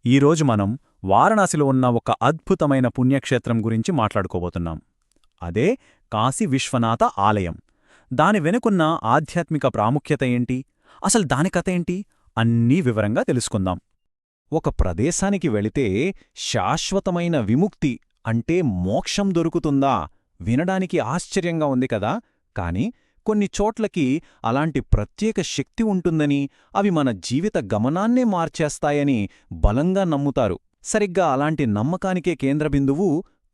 ఈరోజు మనం వారణాసిలో ఉన్న ఒక అద్భుతమైన పుణ్యక్షేత్రం గురించి మాట్లాడుకోబోతున్నాం. అదే కాశీ విశ్వనాథ ఆలయం. దాని వెనుకున్న ఆధ్యాత్మిక ప్రాముఖ్యత ఏంటి, అసలు దాని కథ ఏంటి అన్నీ వివరంగా తెలుసుకుందాం. ఒక ప్రదేశానికి వెళితే శాశ్వతమైన విముక్తి అంటే మోక్షం దొరుకుతుందా వినడానికి ఆశ్చర్యంగా ఉంది కదా. కాని కొన్ని చోట్లకి అలాంటి ప్రత్యేక శక్తి ఉంటుందని, అవి మన జీవిత గమనాన్నే మార్చేస్తాయని బలంగా నమ్ముతారు. సరిగ్గా అలాంటి నమ్మకానికే కేంద్రబిందువు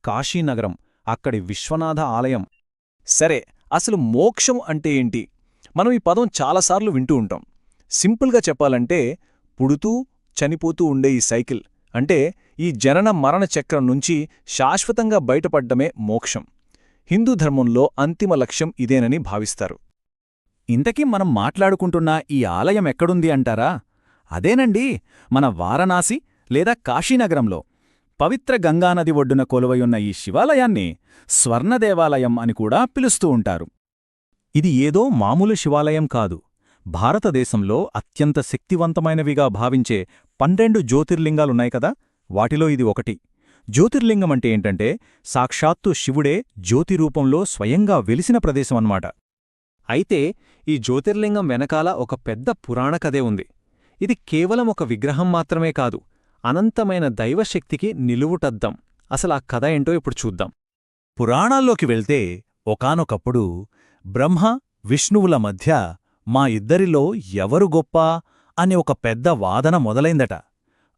కాశీనగరం, అక్కడి విశ్వనాథ ఆలయం. సరే, అసలు మోక్షం అంటే ఏంటి? మనం ఈ పదం చాలాసార్లు వింటూ ఉంటాం. సింపుల్గా చెప్పాలంటే పుడుతూ చనిపోతూ ఉండే ఈ సైకిల్, అంటే ఈ జనన మరణ చక్రం నుంచి శాశ్వతంగా బయటపడ్డమే మోక్షం. హిందూ ధర్మంలో అంతిమ లక్ష్యం ఇదేనని భావిస్తారు. ఇంతకీ మనం మాట్లాడుకుంటున్న ఈ ఆలయం ఎక్కడుంది అంటారా? అదేనండి, మన వారణాసి లేదా కాశీనగరంలో పవిత్ర గంగానది ఒడ్డున కొలువయున్న ఈ శివాలయాన్ని స్వర్ణదేవాలయం అని కూడా పిలుస్తూ ఉంటారు. ఇది ఏదో మామూలు శివాలయం కాదు. భారతదేశంలో అత్యంత శక్తివంతమైనవిగా భావించే 12 జ్యోతిర్లింగాలున్నాయి కదా, వాటిలో ఇది ఒకటి. జ్యోతిర్లింగమంటే ఏంటంటే సాక్షాత్తు శివుడే జ్యోతిరూపంలో స్వయంగా వెలిసిన ప్రదేశమన్నమాట. అయితే ఈ జ్యోతిర్లింగం వెనకాల ఒక పెద్ద పురాణ కథే ఉంది. ఇది కేవలం ఒక విగ్రహం మాత్రమే కాదు, అనంతమైన దైవశక్తికి నిలువుటద్దం. అసలు ఆ కథ ఏంటో ఇప్పుడు చూద్దాం. పురాణాల్లోకి వెళ్తే ఒకానొకప్పుడు బ్రహ్మ విష్ణువుల మధ్య మా ఇద్దరిలో ఎవరు గొప్ప అనే ఒక పెద్ద వాదన మొదలైందట.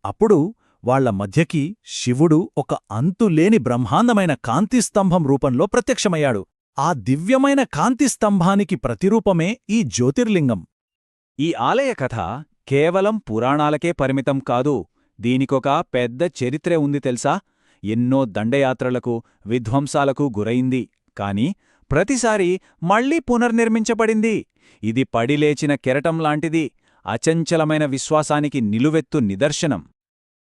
అప్పుడు వాళ్ల మధ్యకి శివుడు ఒక అంతులేని బ్రహ్మాండమైన కాంతిస్తంభం రూపంలో ప్రత్యక్షమయ్యాడు. ఆ దివ్యమైన కాంతిస్తంభానికి ప్రతిరూపమే ఈ జ్యోతిర్లింగం. ఈ ఆలయ కథ కేవలం పురాణాలకే పరిమితం కాదు, దీనికొక పెద్ద చరిత్రే ఉంది తెలుసా. ఎన్నో దండయాత్రలకు, విధ్వంసాలకు గురైంది. కాని ప్రతిసారి మళ్లీ పునర్నిర్మించబడింది. ఇది పడిలేచిన కెరటంలాంటిది, అచంచలమైన విశ్వాసానికి నిలువెత్తు నిదర్శనం.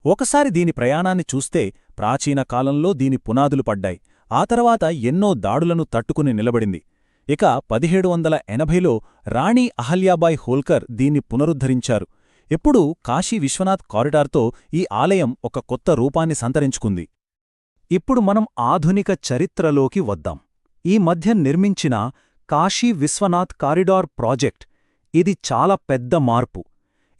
ఒకసారి దీని ప్రయాణాన్ని చూస్తే ప్రాచీన కాలంలో దీని పునాదులు పడ్డాయి. ఆ తర్వాత ఎన్నో దాడులను తట్టుకుని నిలబడింది. ఇక 1780లో రాణి అహల్యాబాయ్ హోల్కర్ దీన్ని పునరుద్ధరించారు. ఎప్పుడూ కాశీ విశ్వనాథ్ కారిడార్తో ఈ ఆలయం ఒక కొత్త రూపాన్ని సంతరించుకుంది. ఇప్పుడు మనం ఆధునిక చరిత్రలోకి వద్దాం. ఈ మధ్య నిర్మించిన కాశీ విశ్వనాథ్ కారిడార్ ప్రాజెక్ట్, ఇది చాలా పెద్ద మార్పు.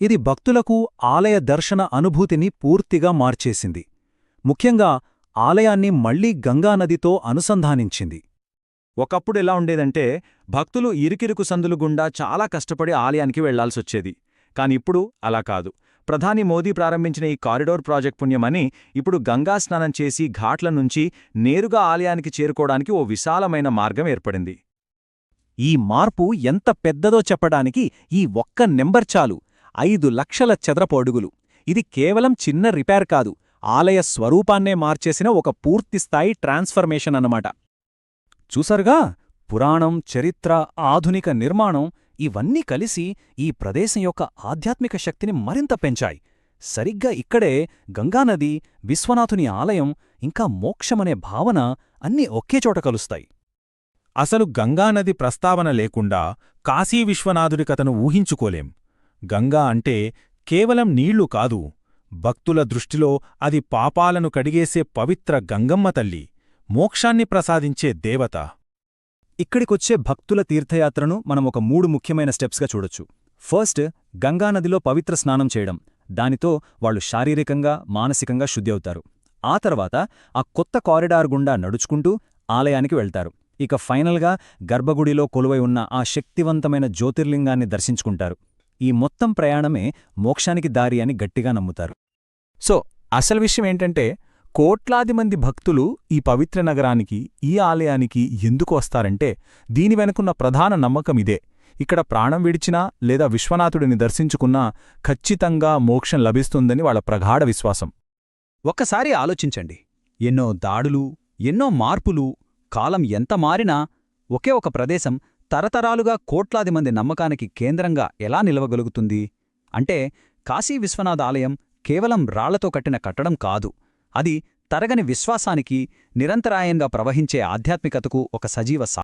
ఇది భక్తులకు ఆలయ దర్శన అనుభూతిని పూర్తిగా మార్చేసింది. ముఖ్యంగా ఆలయాన్ని మళ్లీ గంగానదితో అనుసంధానించింది. ఒకప్పుడెలా ఉండేదంటే భక్తులు ఇరుకిరుకు సందులు గుండా చాలా కష్టపడి ఆలయానికి వెళ్లాల్సొచ్చేది. కానిప్పుడు అలా కాదు. ప్రధాని మోదీ ప్రారంభించిన ఈ కారిడోర్ ప్రాజెక్ట్ పుణ్యమని ఇప్పుడు గంగా స్నానం చేసి ఘాట్ల నుంచి నేరుగా ఆలయానికి చేరుకోవడానికి ఓ విశాలమైన మార్గం ఏర్పడింది. ఈ మార్పు ఎంత పెద్దదో చెప్పడానికి ఈ ఒక్క నెంబర్ చాలు: 5 లక్షల చదరపు అడుగులు. ఇది కేవలం చిన్న రిపేర్ కాదు, ఆలయ స్వరూపాన్నే మార్చేసిన ఒక పూర్తిస్థాయి ట్రాన్స్ఫర్మేషన్ అన్నమాట. చూసారుగా, పురాణం, చరిత్ర, ఆధునిక నిర్మాణం ఇవన్నీ కలిసి ఈ ప్రదేశం యొక్క ఆధ్యాత్మిక శక్తిని మరింత పెంచాయి. సరిగ్గా ఇక్కడే గంగానది, విశ్వనాథుని ఆలయం, ఇంకా మోక్షమనే భావన అన్నీ ఒకేచోట కలుస్తాయి. అసలు గంగానది ప్రస్తావన లేకుండా కాశీ విశ్వనాథుడి కథను ఊహించుకోలేం. గంగా అంటే కేవలం నీళ్లు కాదు, భక్తుల దృష్టిలో అది పాపాలను కడిగేసే పవిత్ర గంగమ్మ తల్లి, మోక్షాన్ని ప్రసాదించే దేవత. ఇక్కడికొచ్చే భక్తుల తీర్థయాత్రను మనం ఒక 3 ముఖ్యమైన స్టెప్స్గా చూడొచ్చు. ఫస్ట్, గంగానదిలో పవిత్ర స్నానం చేయడం. దానితో వాళ్లు శారీరకంగా, మానసికంగా శుద్ధి అవుతారు. ఆ తర్వాత ఆ కొత్త కారిడార్ గుండా నడుచుకుంటూ ఆలయానికి వెళ్తారు. ఇక ఫైనల్గా గర్భగుడిలో కొలువై ఉన్న ఆ శక్తివంతమైన జ్యోతిర్లింగాన్ని దర్శించుకుంటారు. ఈ మొత్తం ప్రయాణమే మోక్షానికి దారి అని గట్టిగా నమ్ముతారు. సో అసలు విషయం ఏంటంటే, కోట్లాది మంది భక్తులు ఈ పవిత్ర నగరానికి, ఈ ఆలయానికి ఎందుకు వస్తారంటే దీని వెనుకున్న ప్రధాన నమ్మకం ఇదే. ఇక్కడ ప్రాణం విడిచినా లేదా విశ్వనాథుడిని దర్శించుకున్నా ఖచ్చితంగా మోక్షం లభిస్తుందని వాళ్ల ప్రగాఢ విశ్వాసం. ఒక్కసారి ఆలోచించండి, ఎన్నో దాడులు, ఎన్నో మార్పులు, కాలం ఎంత మారినా ఒకే ఒక ప్రదేశం తరతరాలుగా కోట్లాది మంది నమ్మకానికి కేంద్రంగా ఎలా నిలవగలుగుతుంది? అంటే కాశీ విశ్వనాథ ఆలయం కేవలం రాళ్లతో కట్టిన కట్టడం కాదు, అది తరగని విశ్వాసానికి, నిరంతరాయంగా ప్రవహించే ఆధ్యాత్మికతకు ఒక సజీవ